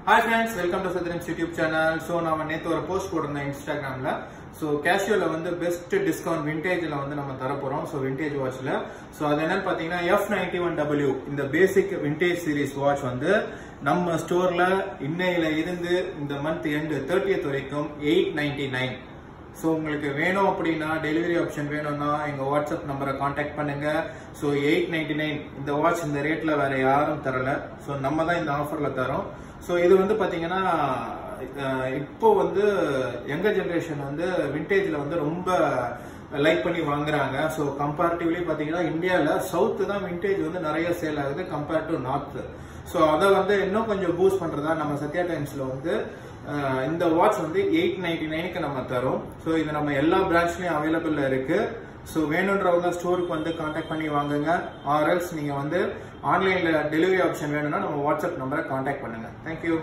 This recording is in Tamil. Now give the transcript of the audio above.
Hi friends, welcome to Sadhrim's YouTube channel. So நாம நேத்து ஒரு போஸ்ட் போட்டிருந்தோம் இன்ஸ்டாகிராம்ல. So casual வந்து பெஸ்ட் டிஸ்கவுண்ட் விண்டேஜ்ல வந்து நம்ம தர போறோம். So vintage watchல. So அது என்னன்னு பாத்தீங்கன்னா F91W இந்த பேசிக் விண்டேஜ் சீரிஸ் வாட்ச் வந்து நம்ம ஸ்டோர்ல இன்னையில இருந்து இந்த மந்த் எண்ட் 30th வரைக்கும் 899. ஸோ உங்களுக்கு வேணும் அப்படின்னா டெலிவரி ஆப்ஷன் வேணும்னா எங்க வாட்ஸ்அப் நம்பரை கான்டாக்ட் பண்ணுங்க. ஸோ 899 இந்த வாட்ச் இந்த ரேட்ல வேற யாரும் தரல. ஸோ நம்ம தான் இந்த ஆஃபர்ல தரோம். ஸோ இது வந்து பாத்தீங்கன்னா இப்போ வந்து யங்கர் ஜெனரேஷன் வந்து விண்டேஜ்ல வந்து ரொம்ப லைக் பண்ணி வாங்குறாங்க. ஸோ கம்பேரிட்டிவ்லி பாத்தீங்கன்னா இந்தியாவில் சவுத்து தான் விண்டேஜ் வந்து நிறைய சேல் ஆகுது கம்பேர்ட் டு நார்த். ஸோ அதை வந்து இன்னும் கொஞ்சம் பூஸ்ட் பண்றதா நம்ம சத்யா டைம்ஸ்ல வந்து இந்த வாட்ச் வந்து 899க்கு நம்ம தரோம். ஸோ இது நம்ம எல்லா பிரான்ச்லயும் அவைலபிள் இருக்கு. ஸோ வேணுன்றவங்க ஸ்டோருக்கு வந்து கான்டாக்ட் பண்ணி வாங்குங்க. ஆர்எல்ஸ் நீங்க வந்து ஆன்லைன்ல டெலிவரி ஆப்ஷன் வேணும்னா நம்ம வாட்ஸ்அப் நம்பரை கான்டாக்ட் பண்ணுங்க. தேங்க்யூ.